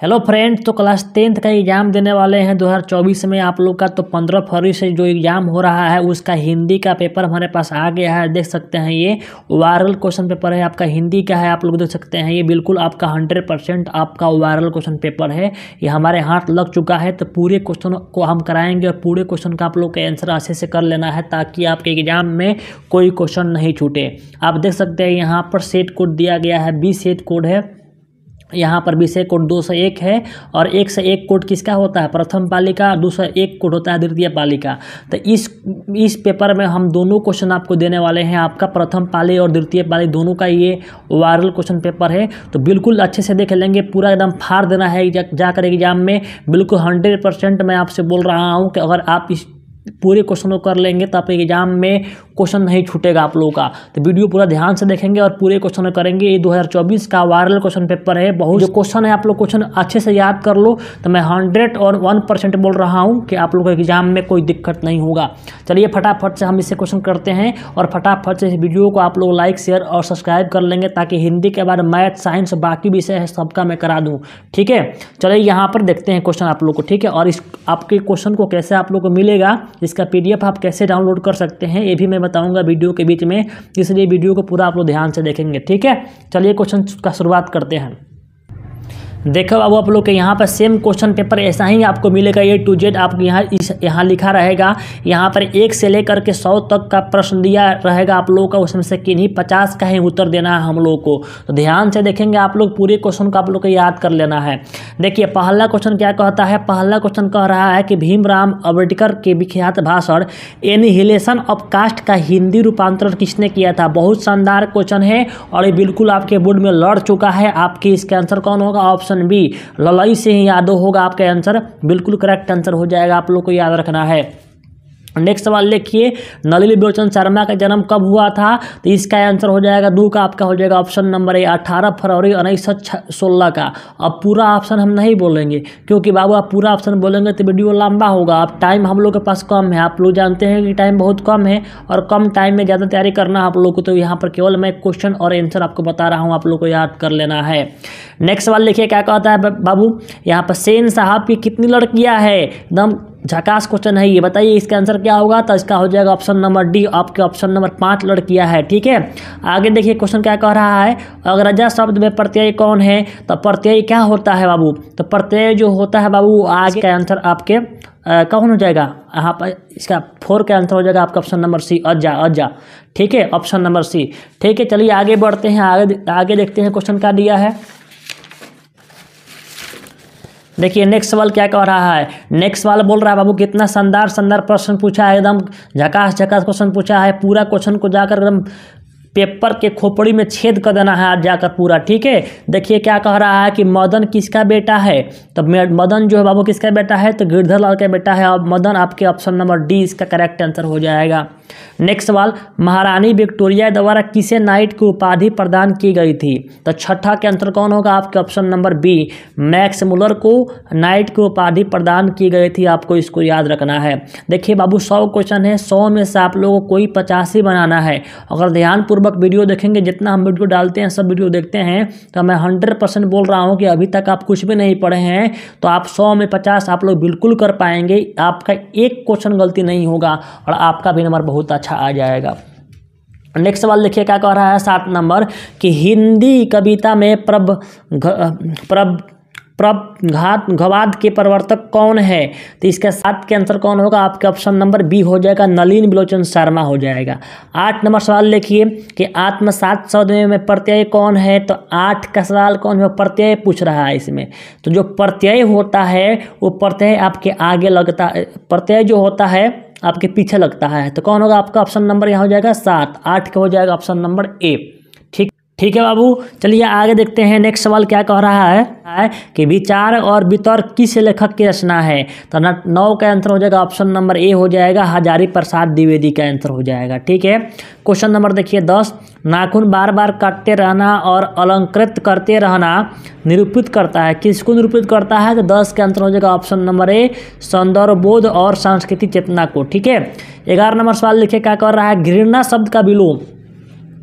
Hello friends, तो class 10th का exam देने वाले हैं 2024 में आप लोग का। तो 15 फरवरी से जो एग्ज़ाम हो रहा है उसका हिंदी का पेपर हमारे पास आ गया है। देख सकते हैं ये वायरल क्वेश्चन पेपर है आपका, हिंदी का है। आप लोग देख सकते हैं ये बिल्कुल आपका 100% आपका वायरल क्वेश्चन पेपर है। ये हमारे हाथ लग चुका है। तो पूरे क्वेश्चन को हम कराएंगे और पूरे क्वेश्चन का आप लोग का आंसर अच्छे से कर लेना है ताकि आपके एग्ज़ाम में कोई क्वेश्चन नहीं छूटे। आप देख सकते हैं यहाँ पर सेट कोड दिया गया है, 20 सेट कोड है। यहाँ पर विषय कोड 201 है और 1 से 1 कोड किसका होता है? प्रथम पाली का। 201 कोड होता है द्वितीय पाली का। तो इस पेपर में हम दोनों क्वेश्चन आपको देने वाले हैं। आपका प्रथम पाली और द्वितीय पाली दोनों का ये वायरल क्वेश्चन पेपर है। तो बिल्कुल अच्छे से देख लेंगे, पूरा एकदम फाड़ देना है जाकर एग्जाम में। बिल्कुल 100% मैं आपसे बोल रहा हूँ कि अगर आप इस पूरे क्वेश्चन को कर लेंगे तो आपके एग्जाम में क्वेश्चन नहीं छूटेगा आप लोगों का। तो वीडियो पूरा ध्यान से देखेंगे और पूरे क्वेश्चन करेंगे। ये 2024 का वायरल क्वेश्चन पेपर है। बहुत जो क्वेश्चन है आप लोग क्वेश्चन अच्छे से याद कर लो। तो मैं 101% बोल रहा हूँ कि आप लोगों के एग्जाम में कोई दिक्कत नहीं होगा। चलिए फटाफट से हम इससे क्वेश्चन करते हैं और फटाफट से इस वीडियो को आप लोग लाइक शेयर और सब्सक्राइब कर लेंगे ताकि हिंदी के बाद मैथ साइंस बाकी विषय है सबका मैं करा दूँ। ठीक है, चलिए यहाँ पर देखते हैं क्वेश्चन आप लोग को। ठीक है, और इस आपके क्वेश्चन को कैसे आप लोग को मिलेगा, इसका PDF आप कैसे डाउनलोड कर सकते हैं ये भी मैं बताऊंगा वीडियो के बीच में, इसलिए वीडियो को पूरा आप लोग ध्यान से देखेंगे। ठीक है, चलिए क्वेश्चन का शुरुआत करते हैं। देखो अब आप लोग के यहाँ पर सेम क्वेश्चन पेपर ऐसा ही आपको मिलेगा। A to Z आपको यहाँ लिखा रहेगा। यहाँ पर 1 से लेकर के 100 तक का प्रश्न दिया रहेगा आप लोगों का, उसमें से किन्हीं 50 का ही उत्तर देना है हम लोग को। तो ध्यान से देखेंगे आप लोग, पूरे क्वेश्चन को आप लोग को याद कर लेना है। देखिए पहला क्वेश्चन क्या कहता है। पहला क्वेश्चन कह रहा है कि भीमराव अम्बेडकर के विख्यात भाषण एनिहिलेशन ऑफ कास्ट का हिंदी रूपांतरण किसने किया था। बहुत शानदार क्वेश्चन है और ये बिल्कुल आपके बोर्ड में लड़ चुका है। आपके इसका आंसर कौन होगा? ऑप्शन बी ललई सिंह यादव होगा आपका आंसर। बिल्कुल करेक्ट आंसर हो जाएगा, आप लोग को याद रखना है। नेक्स्ट सवाल देखिए, नलिनी लोचन शर्मा का जन्म कब हुआ था? तो इसका आंसर हो जाएगा 2 का आपका हो जाएगा ऑप्शन नंबर ए 18 फरवरी 1916 का। अब पूरा ऑप्शन हम नहीं बोलेंगे क्योंकि बाबू आप पूरा ऑप्शन बोलेंगे तो वीडियो लंबा होगा। अब टाइम हम लोग के पास कम है, आप लोग जानते हैं कि टाइम बहुत कम है और कम टाइम में ज़्यादा तैयारी करना है आप लोग को। तो यहाँ पर केवल मैं क्वेश्चन और आंसर आपको बता रहा हूँ, आप लोग को याद कर लेना है। नेक्स्ट सवाल देखिए क्या कहता है बाबू। यहाँ पर सेन साहब की कितनी लड़कियाँ हैं? एकदम झकास क्वेश्चन है ये। बताइए इसका आंसर क्या होगा? तो इसका हो जाएगा ऑप्शन नंबर डी, आपके ऑप्शन नंबर 5 लड़कियां है। ठीक है, आगे देखिए क्वेश्चन क्या कह रहा है। अग्रजा शब्द में प्रत्यय कौन है? तो प्रत्यय क्या होता है बाबू? तो प्रत्यय जो होता है बाबू, आगे का आंसर आपके कौन हो जाएगा? यहाँ पर इसका 4 का आंसर हो जाएगा आपका ऑप्शन नंबर सी, अज्जा। ठीक है, ऑप्शन नंबर सी। ठीक है, चलिए आगे बढ़ते हैं। आगे देखते हैं क्वेश्चन क्या दिया है। देखिए नेक्स्ट सवाल क्या कह रहा है। नेक्स्ट सवाल बोल रहा है बाबू कितना शानदार प्रश्न पूछा है, एकदम झकास क्वेश्चन पूछा है। पूरा क्वेश्चन को जाकर एकदम पेपर के खोपड़ी में छेद कर देना है आज जाकर पूरा। ठीक है, देखिए क्या कह रहा है कि मदन किसका बेटा है? तो मदन जो है बाबू किसका बेटा है? तो गिरधर लाल का बेटा है। और मदन आपके ऑप्शन नंबर डी इसका करेक्ट आंसर हो जाएगा। नेक्स्ट सवाल, महारानी विक्टोरिया द्वारा किसे नाइट की उपाधि प्रदान की गई थी? तो छठा के आंसर कौन होगा? आपके option number B, Max Muller को नाइट की उपाधि प्रदान की गई थी। आपको इसको याद रखना है। देखिए बाबू 100 क्वेश्चन है, 100 में से आप लोगों को कोई 85 बनाना है। अगर ध्यानपूर्वक वीडियो देखेंगे, जितना हम वीडियो डालते हैं सब वीडियो देखते हैं, तो मैं 100% बोल रहा हूँ कि अभी तक आप कुछ भी नहीं पढ़े हैं तो आप 100 में 50 आप लोग बिल्कुल कर पाएंगे। आपका एक क्वेश्चन गलती नहीं होगा और आपका भी नंबर बहुत अच्छा आ जाएगा। नेक्स्ट सवाल देखिए क्या कह रहा है 7 नंबर कि हिंदी कविता में प्रबघात के प्रवर्तक कौन है? तो इसका 7 के आंसर कौन होगा? आपके ऑप्शन नंबर बी हो जाएगा, नलिनी लोचन शर्मा हो जाएगा। 8 नंबर सवाल देखिए कि आत्मसात शब्द में प्रत्यय कौन है? तो 8 का सवाल कौन है? प्रत्यय पूछ रहा है इसमें। तो जो प्रत्यय होता है वो प्रत्यय आपके आगे लगता है, प्रत्यय जो होता है आपके पीछे लगता है। तो कौन होगा? आपका ऑप्शन नंबर यहाँ हो जाएगा 7, 8 का हो जाएगा ऑप्शन नंबर ए। ठीक है बाबू, चलिए आगे देखते हैं। नेक्स्ट सवाल क्या कह रहा है कि विचार और वितर्क किस लेखक की रचना है? तो 9 का आंसर हो जाएगा ऑप्शन नंबर ए हो जाएगा, हजारी प्रसाद द्विवेदी का आंसर हो जाएगा। ठीक है, क्वेश्चन नंबर देखिए 10, नाखून बार बार काटते रहना और अलंकृत करते रहना निरूपित करता है, किसको निरूपित करता है? तो 10 का आंसर हो जाएगा ऑप्शन नंबर ए, सौंदर्यबोध और सांस्कृतिक चेतना को। ठीक है, 11 नंबर सवाल देखिए क्या कर रहा है। घृणा शब्द का विलोम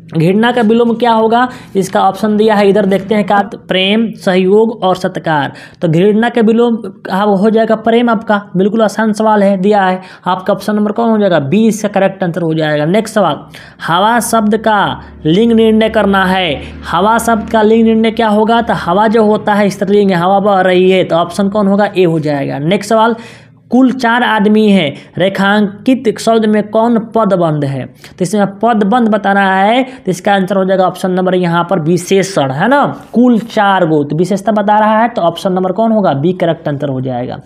घृणा का विलोम क्या होगा, इसका ऑप्शन दिया है इधर देखते हैं का, प्रेम, सहयोग और सत्कार। तो घृणा के विलोम हो जाएगा प्रेम, आपका बिल्कुल आसान सवाल है, दिया है आपका ऑप्शन नंबर कौन हो जाएगा, बी इसका करेक्ट आंसर हो जाएगा। नेक्स्ट सवाल, हवा शब्द का लिंग निर्णय करना है। हवा शब्द का लिंग निर्णय क्या होगा, तो हवा जो होता है स्त्रीलिंग है, हवा बह रही है, तो ऑप्शन कौन होगा, ए हो जाएगा। नेक्स्ट सवाल, कुल 4 आदमी हैं, रेखांकित शब्द में कौन पदबंध है, तो इसमें पदबंध बताना है, तो इसका आंसर हो जाएगा ऑप्शन नंबर यहाँ पर विशेषण, है ना, कुल 4 गो, तो विशेषता बता रहा है, तो ऑप्शन नंबर कौन होगा, बी करेक्ट आंसर हो जाएगा।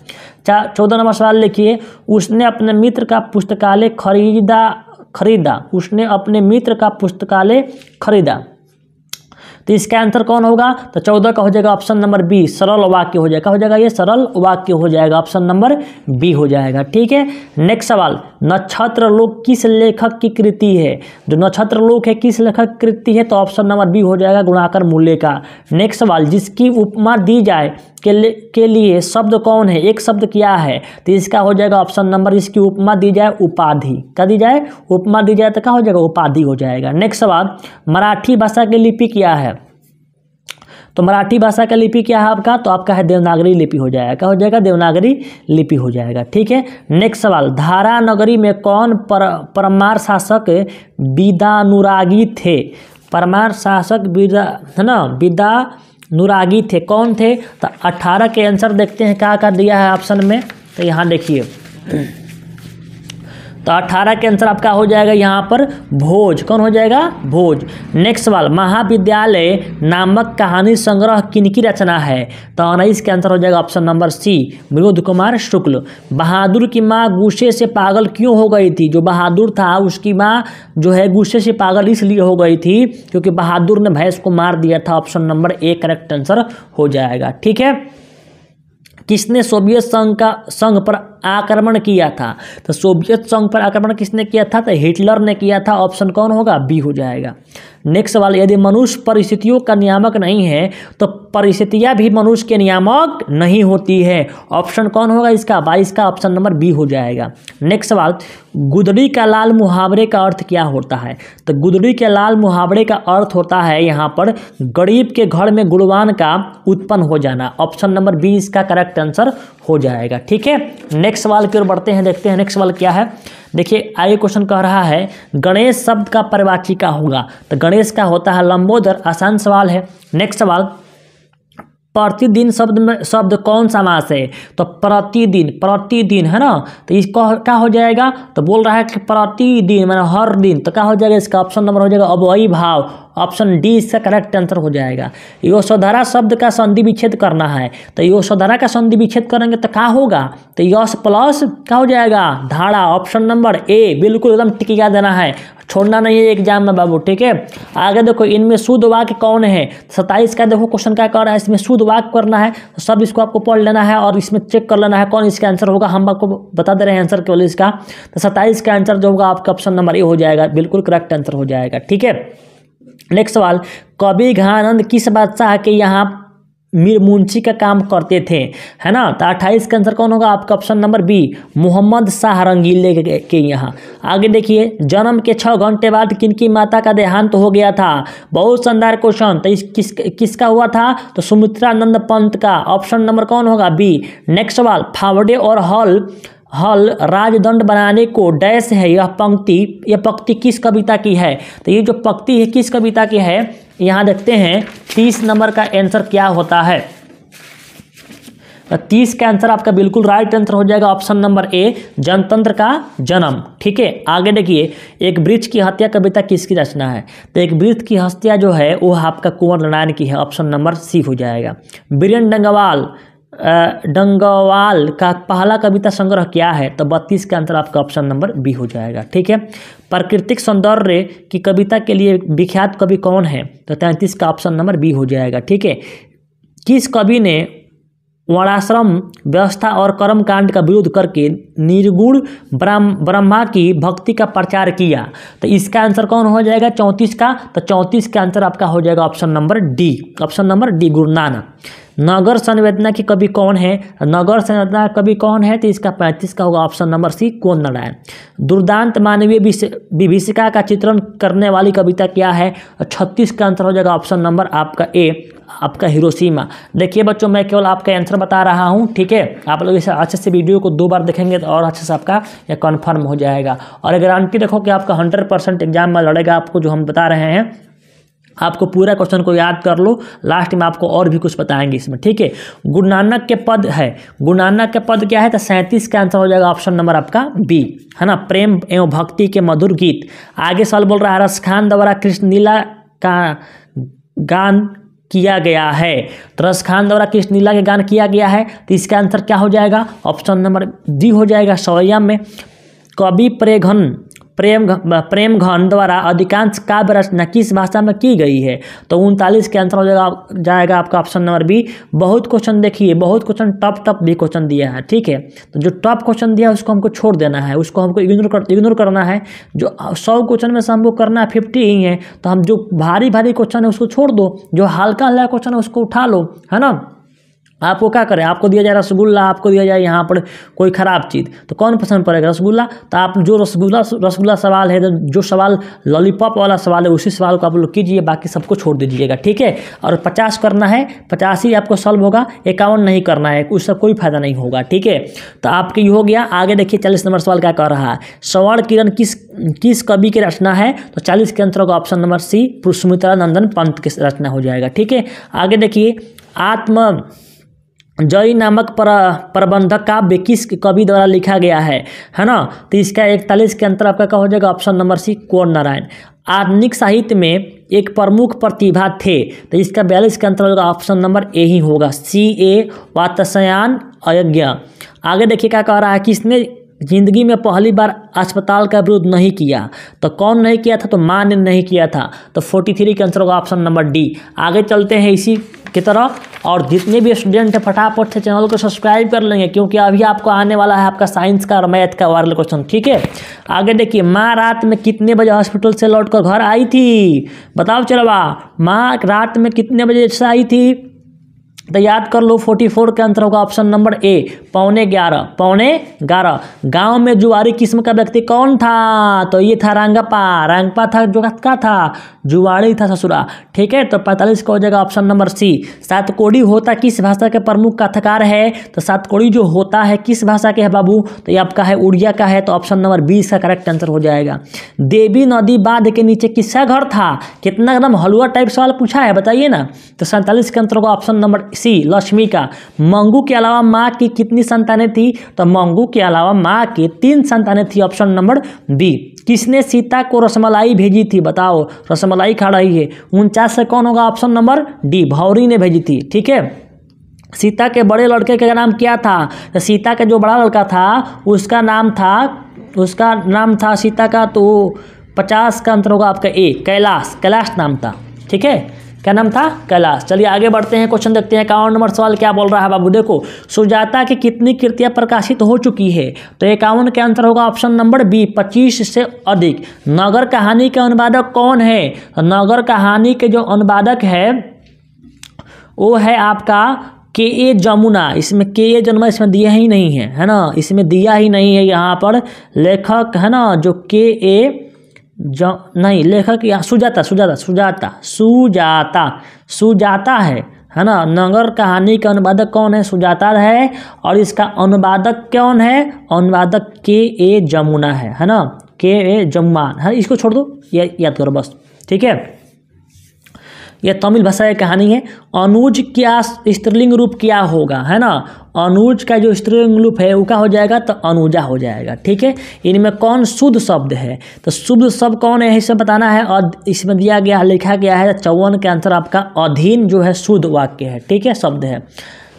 14 नंबर सवाल लिखिए, उसने अपने मित्र का पुस्तकालय खरीदा, उसने अपने मित्र का पुस्तकालय खरीदा, तो इसका आंसर कौन होगा, तो 14 का हो जाएगा ऑप्शन नंबर बी, सरल वाक्य हो जाएगा, ये सरल वाक्य हो जाएगा, ऑप्शन नंबर बी हो जाएगा। ठीक है, नेक्स्ट सवाल, नक्षत्र लोक किस लेखक की कृति है, जो नक्षत्र लोक है किस लेखक की कृति है, तो ऑप्शन नंबर बी हो जाएगा, गुणाकर मूल्य का। नेक्स्ट सवाल, जिसकी उपमा दी जाए के लिए शब्द कौन है, एक शब्द क्या है, तो इसका हो जाएगा ऑप्शन नंबर, इसकी उपमा दी जाए उपाधि, क्या दी जाए, उपमा दी जाए, तो क्या हो जाएगा, उपाधि हो जाएगा। नेक्स्ट सवाल, मराठी भाषा की लिपि क्या है, तो मराठी भाषा का लिपि क्या है आपका, तो आपका है देवनागरी लिपि हो जाएगा, क्या हो जाएगा, देवनागरी लिपि हो जाएगा। ठीक है, नेक्स्ट सवाल, धारा नगरी में कौन परमार शासक विदानुरागी थे, परमार शासक विदा, है ना, विदानुरागी थे, कौन थे, तो 18 के आंसर देखते हैं क्या दिया है ऑप्शन में, तो यहाँ देखिए, तो 18 के आंसर आपका हो जाएगा यहाँ पर भोज, कौन हो जाएगा, भोज। नेक्स्ट सवाल, महाविद्यालय नामक कहानी संग्रह किनकी रचना है, तो 19 के आंसर हो जाएगा option number C, Vinod Kumar Shukla. Bahadur की माँ गुस्से से पागल क्यों हो गई थी, जो बहादुर था उसकी माँ जो है गुस्से से पागल इसलिए हो गई थी क्योंकि बहादुर ने भैंस को मार दिया था, option number A correct answer हो जाएगा। ठीक है, किसने सोवियत संघ पर आक्रमण किया था, तो सोवियत संघ पर आक्रमण किसने किया था, तो हिटलर ने किया था, ऑप्शन कौन होगा, बी हो जाएगा। नेक्स्ट सवाल, यदि मनुष्य परिस्थितियों का नियामक नहीं है तो परिस्थितियां भी मनुष्य के नियामक नहीं होती है, ऑप्शन कौन होगा इसका, 22 का ऑप्शन नंबर बी हो जाएगा। नेक्स्ट सवाल, गुदड़ी का लाल मुहावरे का अर्थ क्या होता है, तो गुदड़ी के लाल मुहावरे का अर्थ होता है यहाँ पर गरीब के घर में गुणवान का उत्पन्न हो जाना, ऑप्शन नंबर बी इसका करेक्ट आंसर हो जाएगा। ठीक है, नेक्स्ट सवाल की ओर बढ़ते हैं, देखते हैं नेक्स्ट सवाल क्या है। देखिए आगे क्वेश्चन कह रहा है गणेश शब्द का परिवाची क्या होगा, तो गणेश का होता है लंबोदर, आसान सवाल है। नेक्स्ट सवाल, प्रतिदिन शब्द कौन सा मास है, तो प्रतिदिन है ना, तो इसको क्या हो जाएगा, तो बोल रहा है कि प्रतिदिन मैंने हर दिन, तो क्या हो जाएगा इसका ऑप्शन नंबर हो जाएगा अव्ययी भाव, ऑप्शन डी इसका करेक्ट आंसर हो जाएगा। यशोधरा शब्द का संधि विच्छेद करना है, तो यशोधरा का संधि विच्छेद करेंगे तो क्या होगा, तो यश प्लस क्या हो जाएगा, धारा, ऑप्शन नंबर ए, बिल्कुल एकदम टिकिया देना है, छोड़ना नहीं है एग्जाम में बाबू। ठीक है, आगे देखो, इनमें शुद्ध वाक्य कौन है, 27 का देखो क्वेश्चन क्या कर रहा है, इसमें शुद्ध वाक्य करना है, तो सब इसको आपको पढ़ लेना है और इसमें चेक कर लेना है कौन इसका आंसर होगा, हम आपको बता दे रहे हैं आंसर केवल इसका, तो 27 का आंसर जो होगा आपका ऑप्शन नंबर ए हो जाएगा, बिल्कुल करेक्ट आंसर हो जाएगा। ठीक है, नेक्स्ट सवाल, कवि घनानंद किस बादशाह के यहाँ मीर मुंशी का काम करते थे, है ना, तो 28 का आंसर कौन होगा आपका option number B, Mohammad Shah Rangeele के यहाँ। आगे देखिए, जन्म के 6 घंटे बाद किनकी माता का देहांत हो गया था, बहुत शानदार क्वेश्चन, तो किसका हुआ था, तो सुमित्रानंद पंत का, ऑप्शन नंबर कौन होगा, बी। नेक्स्ट सवाल, फावड़े और हल राजदंड बनाने को डैश है, यह पंक्ति किस कविता की है, तो ये जो पंक्ति है किस कविता की है, यहाँ देखते हैं 30 नंबर का आंसर क्या होता है, तो 30 का आंसर आपका बिल्कुल राइट आंसर हो जाएगा, ऑप्शन नंबर ए, जनतंत्र का जन्म। ठीक है, आगे देखिए, एक वृक्ष की हत्या कविता किसकी रचना है, तो एक वृक्ष की हत्या जो है वो आपका कुंवर नारायण की है, ऑप्शन नंबर सी हो जाएगा। बीरेन डंगवाल का पहला कविता संग्रह क्या है, तो 32 का आंसर आपका ऑप्शन नंबर बी हो जाएगा। ठीक है, प्राकृतिक सौंदर्य की कविता के लिए विख्यात कवि कौन है, तो 33 का ऑप्शन नंबर बी हो जाएगा। ठीक है, किस कवि ने वर्णाश्रम व्यवस्था और कर्मकांड का विरोध करके निर्गुण ब्रह्मा की भक्ति का प्रचार किया। तो इसका आंसर कौन हो जाएगा 34 का? तो 34 का आंसर आपका हो जाएगा option number D. Option number D Guru Nanak. नगर संवेदना के कवि कौन है? नगर संवेदना का कवि कौन है? तो इसका 35 का होगा ऑप्शन नंबर सी कोन नारायण। दुर्दांत मानवीय विभीषिका का चित्रण करने वाली कविता क्या है? 36 का आंसर हो जाएगा ऑप्शन नंबर आपका ए, आपका हिरोशिमा। देखिए बच्चों, मैं केवल आपका आंसर बता रहा हूँ, ठीक है। आप लोग इसे अच्छे से वीडियो को 2 बार देखेंगे तो और अच्छे से आपका यह कन्फर्म हो जाएगा। और गारंटी देखो कि आपका 100% एग्जाम में लड़ेगा। आपको जो हम बता रहे हैं, आपको पूरा क्वेश्चन को याद कर लो, लास्ट में आपको और भी कुछ बताएंगे इसमें, ठीक है। गुरु नानक के पद है, गुरु नानक के पद क्या है? तो 37 का आंसर हो जाएगा ऑप्शन नंबर आपका बी, है ना। प्रेम एवं भक्ति के मधुर गीत। आगे सवाल बोल रहा है रसखान द्वारा कृष्णलीला का गान किया गया है। तो रसखान द्वारा कृष्णलीला के गान किया गया है, तो इसका आंसर क्या हो जाएगा? ऑप्शन नंबर डी हो जाएगा सवैया में। कवि प्रेम घन द्वारा अधिकांश काव्य रचना किस भाषा में की गई है? तो 39 के आंसर हो जाएगा आपका ऑप्शन नंबर बी। बहुत क्वेश्चन देखिए, बहुत क्वेश्चन टफ भी क्वेश्चन दिया है, ठीक है। तो जो टफ क्वेश्चन दिया है उसको हमको छोड़ देना है, उसको हमको इग्नोर करना है। जो 100 क्वेश्चन में से हमको करना है 50 ही है, तो हम जो भारी क्वेश्चन है उसको छोड़ दो, जो हल्का क्वेश्चन है उसको उठा लो, है ना। आपको क्या करें? आपको दिया जाए रसगुल्ला, आपको दिया जाए यहाँ पर कोई ख़राब चीज़, तो कौन पसंद पड़ेगा? रसगुल्ला। तो आप जो रसगुल्ला सवाल है, जो सवाल लॉलीपॉप वाला सवाल है, उसी सवाल को आप लोग कीजिए, बाकी सबको छोड़ दीजिएगा, ठीक है। और 50 करना है, 50 ही आपको सॉल्व होगा, 51 नहीं करना है, उससे कोई फायदा नहीं होगा, ठीक है। तो आपके हो गया। आगे देखिए 40 नंबर सवाल क्या कर रहा है? स्वर्ण किरण किस कवि की रचना है? तो 40 के आंसर होगा ऑप्शन नंबर सी, सुमित्रा नंदन पंत की रचना हो जाएगा, ठीक है। आगे देखिए आत्म जय नामक प्रबंधक काव्य किस कवि द्वारा लिखा गया है ना। तो इसका 41 के अंतर आपका क्या हो जाएगा? ऑप्शन नंबर सी कोन नारायण। आधुनिक साहित्य में एक प्रमुख प्रतिभा थे, तो इसका 42 का अंतर होगा ऑप्शन नंबर ए ही होगा, C.A. वात्स्यायन अयज्ञ। आगे देखिए क्या कह रहा है, किसने जिंदगी में पहली बार अस्पताल का विरोध नहीं किया? तो कौन नहीं किया था? तो मां ने नहीं किया था। तो 43 का आंसर होगा ऑप्शन नंबर डी। आगे चलते हैं इसी की तरह, और जितने भी स्टूडेंट हैं फटाफट से चैनल को सब्सक्राइब कर लेंगे, क्योंकि अभी आपको आने वाला है आपका साइंस का और मैथ का वाला क्वेश्चन, ठीक है। आगे देखिए, माँ रात में कितने बजे हॉस्पिटल से लौटकर घर आई थी? बताओ चलवा, माँ रात में कितने बजे से आई थी? तो याद कर लो, 44 का आंसर होगा ऑप्शन नंबर ए, 11:15। गांव में जुआरी किस्म का व्यक्ति कौन था? तो ये था रंगपा था, जो का था जुआरी था ससुरा, ठीक है। तो 45 का हो जाएगा ऑप्शन नंबर सी। सातकोड़ी होता किस भाषा के प्रमुख कथाकार है? तो सातकोड़ी जो होता है किस भाषा के है बाबू? तो ये आपका है उड़िया का है, तो ऑप्शन नंबर 20 का करेक्ट आंसर हो जाएगा। देवी नदी बांध के नीचे किसका घर था? कितना एकदम हलवा टाइप सवाल पूछा है, बताइए ना। तो 47 का आंसर होगा ऑप्शन नंबर सी, लक्ष्मी का। मंगू के अलावा माँ की कितनी संतानें थी? तो मंगू के अलावा माँ की 3 संतानें थी, ऑप्शन नंबर बी। किसने सीता को रसमलाई भेजी थी? बताओ, रसमलाई खा रही है। 49 से कौन होगा? ऑप्शन नंबर डी, भौरी ने भेजी थी, ठीक है। सीता के बड़े लड़के का नाम क्या था? तो सीता का जो बड़ा लड़का था उसका नाम था सीता का, तो 50 का आंसर होगा आपका ए, कैलाश नाम था, ठीक है। क्या नाम था? कैलाश। चलिए आगे बढ़ते हैं, क्वेश्चन देखते हैं। 51 नंबर सवाल क्या बोल रहा है बाबू? देखो, सुजाता की कितनी कृतियां प्रकाशित हो चुकी है? तो 51 का आंसर होगा ऑप्शन नंबर बी, 25 से अधिक। नगर कहानी के अनुवादक कौन है? तो नगर कहानी के जो अनुवादक है वो है आपका K.A. जमुना। इसमें K.A. जमुना इसमें दिया ही नहीं है ना, इसमें दिया ही नहीं है यहाँ पर लेखक, है ना, जो K.A. नहीं, लेखक यहाँ सुजाता है ना। नगर कहानी का अनुवादक कौन है? सुजाता है। और इसका अनुवादक कौन है? अनुवादक K.A. जमुना है ना, K.A. जमुना है। इसको छोड़ दो, ये याद करो बस, ठीक है। यह तमिल भाषा की कहानी है। अनुज क्या स्त्रीलिंग रूप क्या होगा, है ना। अनुज का जो स्त्रीलिंग रूप है वो क्या हो जाएगा? तो अनुजा हो जाएगा, ठीक है। इनमें कौन शुद्ध शब्द है? तो शुद्ध शब्द कौन है इसे बताना है, और इसमें दिया गया लिखा गया है 54 के आंसर आपका अधीन जो है शुद्ध वाक्य है, ठीक है, शब्द है।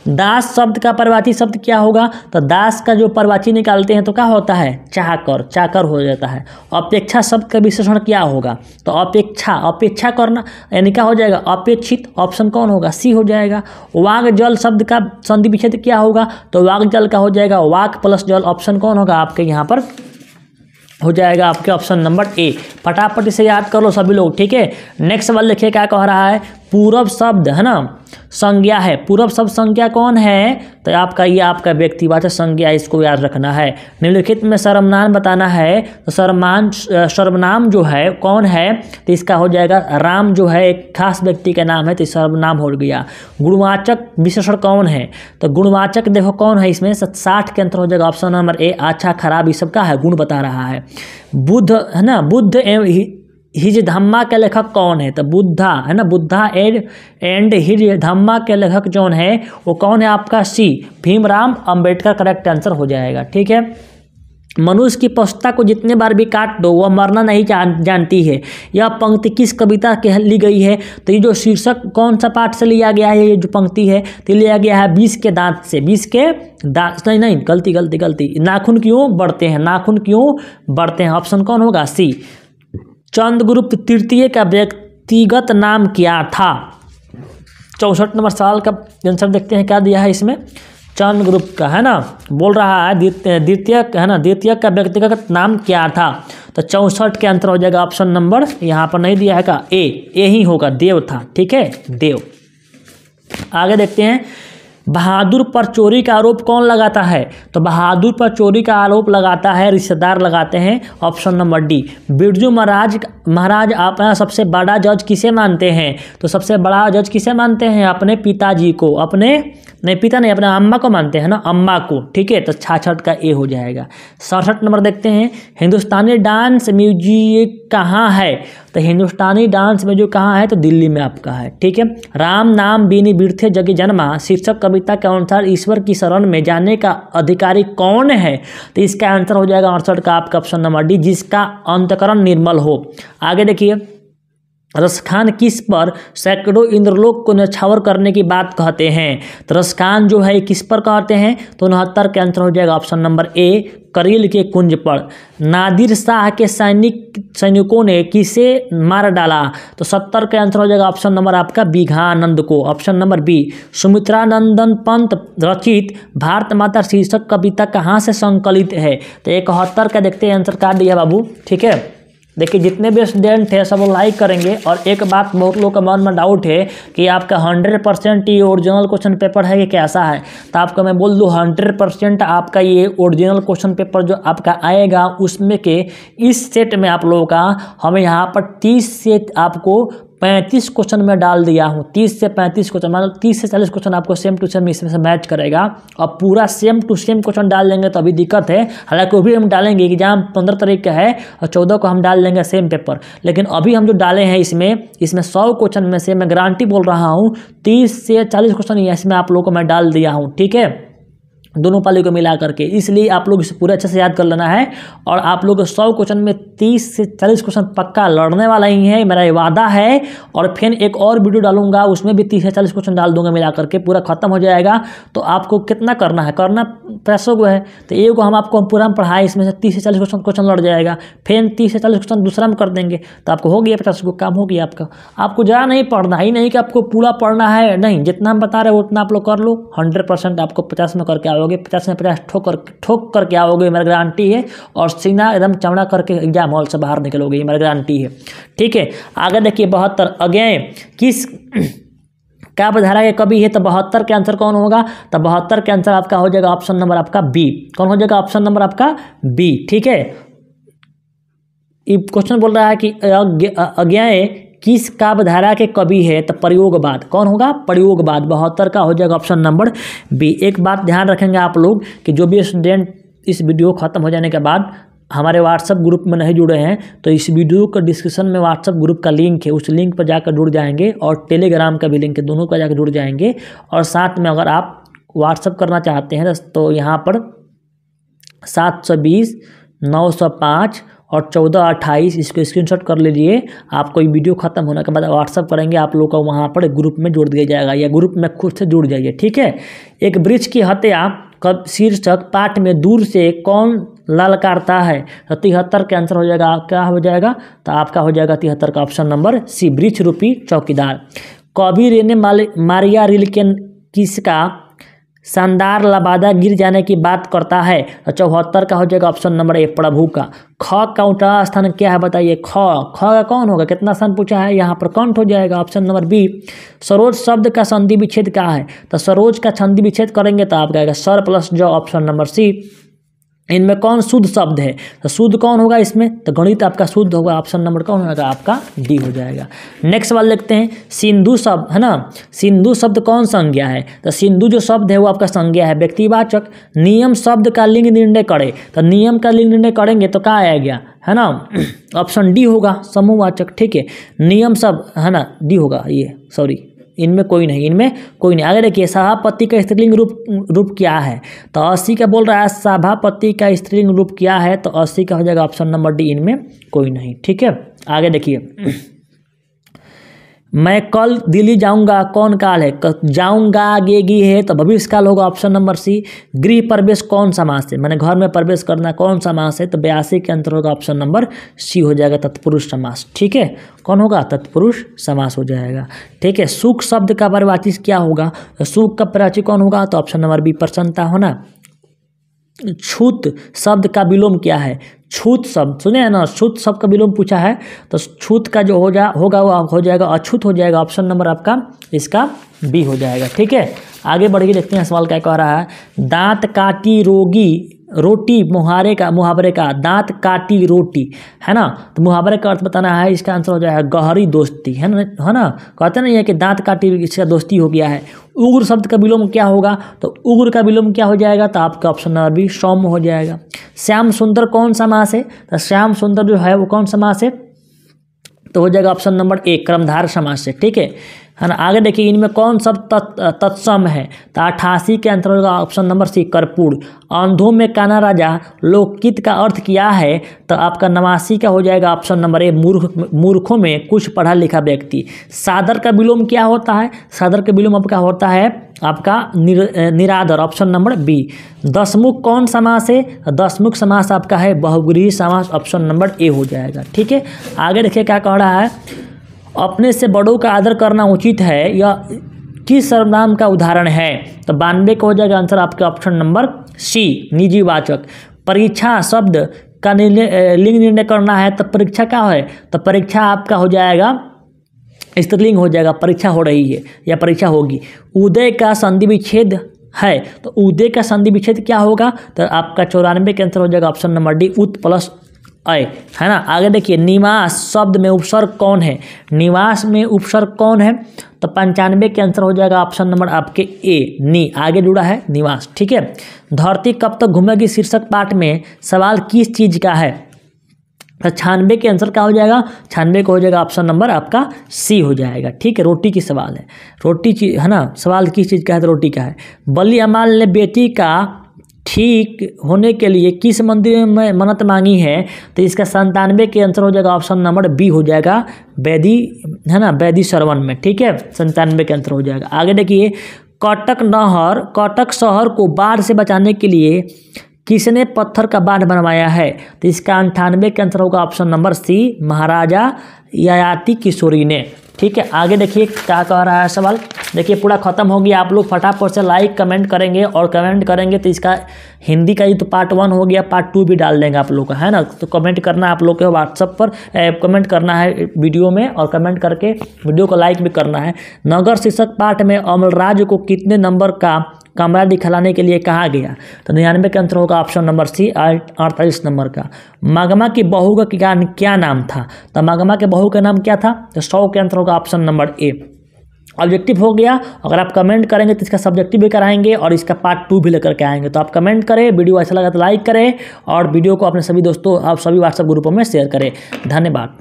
दास शब्द का पर्यायवाची शब्द क्या होगा, तो दास का जो पर्यायवाची निकालते हैं तो क्या होता है, चाकर, चाकर हो जाता है। अपेक्षा शब्द का विशेषण क्या होगा, तो अपेक्षा, अपेक्षा करना यानी क्या हो जाएगा, अपेक्षित। ऑप्शन कौन होगा, सी हो जाएगा। वाग जल शब्द का संधि विच्छेद क्या होगा, तो वाग जल का हो जाएगा वाक प्लस जल। ऑप्शन कौन होगा आपके यहाँ पर हो जाएगा आपके ऑप्शन नंबर ए। फटाफट इसे याद कर लो सभी लोग, ठीक है। नेक्स्ट वाला देखिए क्या कह रहा है, पूरब शब्द है ना संज्ञा है। पूरब शब्द संज्ञा कौन है, तो आपका ये आपका व्यक्तिवाचक संज्ञा, इसको याद रखना है। निम्नलिखित में सर्वनाम बताना है, तो सर्वनाम जो है कौन है, तो इसका हो जाएगा राम जो है एक खास व्यक्ति का नाम है, तो सर्वनाम हो गया। गुणवाचक विशेषण कौन है, तो गुणवाचक देखो कौन है इसमें, 60 के अंतर हो जाएगा ऑप्शन नंबर ए। अच्छा खराब ये सब का है, गुण बता रहा है। बुद्ध है ना, बुद्ध एवं हिज धम्मा के लेखक कौन है, तो बुद्धा है ना, बुद्धा एंड हिज धम्मा के लेखक कौन है, वो कौन है आपका सी, भीमराव अंबेडकर करेक्ट आंसर हो जाएगा, ठीक है। मनुष्य की पौष्टता को जितने बार भी काट दो वह मरना नहीं जानती है। यह पंक्ति किस कविता के ली गई है, तो ये जो शीर्षक कौन सा पाठ से लिया गया है, ये जो पंक्ति है तो लिया गया है 20 के दांत से। 20 के दांत नहीं, गलती, नाखून क्यों बढ़ते हैं, नाखून क्यों बढ़ते हैं। ऑप्शन कौन होगा, सी। चंद्रगुप्त तृतीय का व्यक्तिगत नाम क्या था। 64 नंबर सवाल का आंसर देखते हैं क्या दिया है इसमें, चंद्रगुप्त का है ना, बोल रहा है द्वितीय है ना, द्वितीय का व्यक्तिगत नाम क्या था, तो 64 के आंसर हो जाएगा ऑप्शन नंबर, यहाँ पर नहीं दिया है का ए ही होगा, देव था, ठीक है, देव। आगे देखते हैं, बहादुर पर चोरी का आरोप कौन लगाता है, तो बहादुर पर चोरी का आरोप लगाता है रिश्तेदार लगाते हैं, option number D. Birju Maharaj अपना सबसे बड़ा जज किसे मानते हैं, तो सबसे बड़ा जज किसे मानते हैं, अपने पिताजी को, अपने अम्मा को मानते हैं ना, अम्मा को, ठीक है, तो 66 का ए हो जाएगा। 67 नंबर देखते हैं, हिंदुस्तानी डांस म्यूजिक कहाँ है, तो हिंदुस्तानी डांस में जो कहाँ है, तो दिल्ली में आपका है, ठीक है। राम नाम बीनी बिरथे जगी जन्मा शीर्षक कविता के अनुसार ईश्वर की शरण में जाने का अधिकारी कौन है, तो इसका आंसर हो जाएगा 68 का आपका ऑप्शन नंबर डी, जिसका अंतकरण निर्मल हो। आगे देखिए, रसखान किस पर सैकड़ों इंद्रलोक को न्यौछावर करने की बात कहते हैं, तो रसखान जो है किस पर कहते हैं, तो 69 के आंसर हो जाएगा ऑप्शन नंबर ए, करील के कुंज पर। नादिर शाह के सैनिकों ने किसे मार डाला, तो 70 का आंसर हो जाएगा ऑप्शन नंबर आपका बीघानंद को, option number B. Sumitranandan Pant रचित भारत माता शीर्षक कविता कहाँ से संकलित है, तो 71 का देखते हैं आंसर काट दिया बाबू, ठीक है। देखिए जितने भी स्टूडेंट है सब लाइक करेंगे। और एक बात बहुत लोगों के मन में डाउट है कि आपका 100% ये ओरिजिनल क्वेश्चन पेपर है कि कैसा है, तो आपका मैं बोल दूँ 100% आपका ये ओरिजिनल क्वेश्चन पेपर जो आपका आएगा उसमें के इस सेट में आप लोगों का हमें यहाँ पर 30 से आपको 35 क्वेश्चन में डाल दिया हूँ। 30 से 35 क्वेश्चन, मतलब 30 से 40 क्वेश्चन आपको सेम टू सेम इसमें से मैच करेगा। और पूरा सेम टू सेम क्वेश्चन डाल देंगे तो अभी दिक्कत है, हालांकि वो भी हम डालेंगे। एग्जाम 15 तारीख का है और 14 को हम डाल देंगे सेम पेपर, लेकिन अभी हम जो डाले हैं इसमें 100 क्वेश्चन में से मैं गारंटी बोल रहा हूँ 30 से 40 क्वेश्चन इसमें आप लोगों को मैं डाल दिया हूँ, ठीक है, दोनों पाली को मिला करके। इसलिए आप लोग इसे पूरा अच्छे से याद कर लेना है। और आप लोग 100 क्वेश्चन में 30 से 40 क्वेश्चन पक्का लड़ने वाला ही है, मेरा ये वादा है। और फिर एक और वीडियो डालूंगा उसमें भी 30 से 40 क्वेश्चन डाल दूंगा मिला करके, पूरा खत्म हो जाएगा। तो आपको कितना करना है, करना 500 को है, तो एक को हम आपको पूरा पढ़ाए, इसमें से 30 से 40 क्वेश्चन लड़ जाएगा। फिर 30 से 40 क्वेश्चन दूसरा में कर देंगे तो आपको हो गया 50 को, काम हो गया आपका। आपको ज़्यादा नहीं पढ़ना ही नहीं कि आपको पूरा पढ़ना है, नहीं, जितना हम बता रहे हैं उतना आप लोग कर लो। 100% आपको 50 में करके आओगे, 50 में 50 ठोक करके आओगे, मेरा गारंटी है। और सीना एकदम चमड़ा करके एग्जाम हॉल से बाहर निकलोगे, ये मेरा गारंटी है, ठीक है। आगे देखिए 72 अज्ञेय किस काव्यधारा के कवि है, तो 72 के आंसर कौन होगा, तो 72 के आंसर आपका हो जाएगा ऑप्शन नंबर आपका बी। कौन हो जाएगा ऑप्शन नंबर आपका बी, ठीक है। ये क्वेश्चन बोल रहा है कि अज्ञेय किस काव्यधारा के कवि है, तो प्रयोगवाद। कौन होगा, प्रयोगवाद। 72 का हो जाएगा ऑप्शन नंबर बी। एक बात ध्यान रखेंगे आप लोग कि जो भी स्टूडेंट इस वीडियो खत्म हो जाने के बाद हमारे व्हाट्सएप ग्रुप में नहीं जुड़े हैं, तो इस वीडियो का डिस्क्रिप्शन में व्हाट्सएप ग्रुप का लिंक है, उस लिंक पर जाकर जुड़ जाएंगे। और टेलीग्राम का भी लिंक है, दोनों पर जाकर जुड़ जाएंगे। और साथ में अगर आप व्हाट्सएप करना चाहते हैं तो यहाँ पर 720 905 और 1428 इसको स्क्रीनशॉट कर लीजिए। आपको ये वीडियो खत्म होने के बाद व्हाट्सअप करेंगे, आप लोग को वहाँ पर ग्रुप में जोड़ दिया जाएगा या ग्रुप में खुद से जुड़ जाइए, ठीक है। एक वृक्ष की हत्या कब शीर्षक पाठ में दूर से कौन ललकारता है? तो 73 का आंसर हो जाएगा, क्या हो जाएगा? तो आपका हो जाएगा 73 का ऑप्शन नंबर सी, वृक्ष रूपी चौकीदार। कवि रेने मारिया रिल्के किसका शानदार लबादा गिर जाने की बात करता है? तो 74 का हो जाएगा ऑप्शन नंबर ए, प्रभु का। ख का उल्टा स्थान क्या है बताइए? ख का कौन होगा? कितना स्थान पूछा है यहाँ पर? कंठ हो जाएगा ऑप्शन नंबर बी। सरोज शब्द का संधि विच्छेद क्या है? तो सरोज का संधि विच्छेद करेंगे तो आपका आएगा सर प्लस ज, ऑप्शन नंबर सी। इनमें कौन शुद्ध शब्द है? तो शुद्ध कौन होगा इसमें? तो गणित आपका शुद्ध होगा, ऑप्शन नंबर कौन होगा? आपका डी हो जाएगा। नेक्स्ट वाला देखते हैं, सिंधु शब्द है ना, सिंधु शब्द कौन संज्ञा है? तो सिंधु जो शब्द है वो आपका संज्ञा है, व्यक्तिवाचक। नियम शब्द का लिंग निर्णय करे, तो नियम का लिंग निर्णय करेंगे तो क्या आ गया है ना, ऑप्शन डी होगा, समूहवाचक, ठीक है। नियम शब्द है ना, डी होगा ये, सॉरी इनमें कोई नहीं, इनमें कोई नहीं। आगे देखिए, सभापति का स्त्रीलिंग रूप क्या है? तो 80 का बोल रहा है सभापति का स्त्रीलिंग रूप क्या है? तो 80 का हो जाएगा ऑप्शन नंबर डी, इनमें कोई नहीं, ठीक है। आगे देखिए, मैं कल दिल्ली जाऊंगा कौन काल है? जाऊंगा गेगी है तो भविष्य काल होगा, ऑप्शन नंबर सी। गृह प्रवेश कौन समास है? मैंने घर में प्रवेश करना कौन समास है? तो 82 के अंतर होगा, ऑप्शन नंबर सी हो जाएगा, तत्पुरुष समास, ठीक है। कौन होगा? तत्पुरुष समास हो जाएगा, ठीक है। सुख शब्द का पर्यायवाची क्या होगा? तो सुख का पर्यायवाची कौन होगा? तो ऑप्शन नंबर बी, प्रसन्नता होना। छूत शब्द का विलोम क्या है? छूत शब्द सुने हैं ना, छूत शब्द का विलोम पूछा है, तो छूत का जो होगा वो हो जाएगा अछूत हो जाएगा, ऑप्शन नंबर आपका इसका बी हो जाएगा, ठीक है। आगे बढ़िए, देखते हैं सवाल क्या कह रहा है। दांत काटी रोगी रोटी मुहावरे का दांत काटी रोटी है ना, तो मुहावरे का अर्थ बताना है, इसका आंसर हो जाएगा गहरी दोस्ती, है ना। कहते नहीं है कि दांत काटी इसका दोस्ती हो गया है। उग्र शब्द का विलोम क्या होगा? तो उग्र का विलोम क्या हो जाएगा? तो आपका ऑप्शन नंबर बी, सौम्य हो जाएगा। श्याम सुंदर कौन समास है? तो श्याम सुंदर जो है वो कौन समास है? तो हो जाएगा ऑप्शन नंबर ए, कर्मधार समास है, ठीक है ना। आगे देखिए, इनमें कौन सब तत्सम है? तो 88 के आंसर होगा ऑप्शन नंबर सी, कर्पूर। अंधों में काना राजा लोकगीत का अर्थ क्या है? तो आपका 89 का हो जाएगा ऑप्शन नंबर ए, मूर्खों में कुछ पढ़ा लिखा व्यक्ति। सादर का विलोम क्या होता है? सादर का विलोम आपका होता है आपका निरादर, ऑप्शन नंबर बी। दशमुख कौन समास है? दशमुख समास आपका है बहुव्रीहि समास, ऑप्शन नंबर ए हो जाएगा, ठीक है। आगे देखिए क्या कह रहा है, अपने से बड़ों का आदर करना उचित है या किस सर्वनाम का उदाहरण है? तो 92 का हो जाएगा आंसर आपका ऑप्शन नंबर सी, निजीवाचक। परीक्षा शब्द का लिंग निर्णय करना है, तो परीक्षा क्या है? तो परीक्षा आपका हो जाएगा स्त्रीलिंग हो जाएगा, परीक्षा हो रही है या परीक्षा होगी। उदय का संधि विच्छेद है, तो उदय का संधि विच्छेद क्या होगा? तो आपका 94 के आंसर हो जाएगा ऑप्शन नंबर डी, उत प्लस अय, है ना। आगे देखिए, निवास शब्द में उपसर्ग कौन है? निवास में उपसर्ग कौन है? तो 95 के आंसर हो जाएगा ऑप्शन नंबर आपके ए, नी, आगे जुड़ा है निवास, ठीक है। धरती कब तक घूमेगी शीर्षक पाठ में सवाल किस चीज का है? तो 96 के आंसर क्या हो जाएगा? 96 को हो जाएगा ऑप्शन नंबर आपका सी हो जाएगा, ठीक है। रोटी की सवाल है, रोटी चीज है ना, सवाल किस चीज़ का है? तो रोटी का है। बली अमाल ने बेटी का ठीक होने के लिए किस मंदिर में मन्नत मांगी है? तो इसका 97 के आंसर हो जाएगा ऑप्शन नंबर बी हो जाएगा, वैदी है ना, वैदी श्रवण में, ठीक है। 97 के आंसर हो जाएगा। आगे देखिए, कटक शहर को बाढ़ से बचाने के लिए किसने पत्थर का बांध बनवाया है? तो इसका 98 के आंसर होगा ऑप्शन नंबर सी, महाराजा ययाति किशोरी ने, ठीक है। आगे देखिए क्या कह रहा है सवाल, देखिए पूरा खत्म हो गया। आप लोग फटाफट से लाइक कमेंट करेंगे, और कमेंट करेंगे तो इसका हिंदी का ही तो पार्ट 1 हो गया, पार्ट 2 भी डाल देंगे आप लोग का, है ना। तो कमेंट करना आप लोग के व्हाट्सएप पर, कमेंट करना है वीडियो में, और कमेंट करके वीडियो को लाइक भी करना है। नगर शीर्षक पाठ में अमलराज को कितने नंबर का कमरा दिखलाने के लिए कहा गया? तो 99 का आंसर होगा ऑप्शन नंबर सी, 48 नंबर का। मगमा की बहू का क्या नाम था? तो मगमा के बहू का नाम क्या था? तो 100 के आंसर होगा ऑप्शन नंबर ए। ऑब्जेक्टिव हो गया, अगर आप कमेंट करेंगे तो इसका सब्जेक्टिव भी कराएंगे और इसका पार्ट 2 भी लेकर के आएंगे। तो आप कमेंट करें, वीडियो अच्छा लगा तो लाइक करें, और वीडियो को अपने सभी दोस्तों आप सभी व्हाट्सएप ग्रुपों में शेयर करें। धन्यवाद।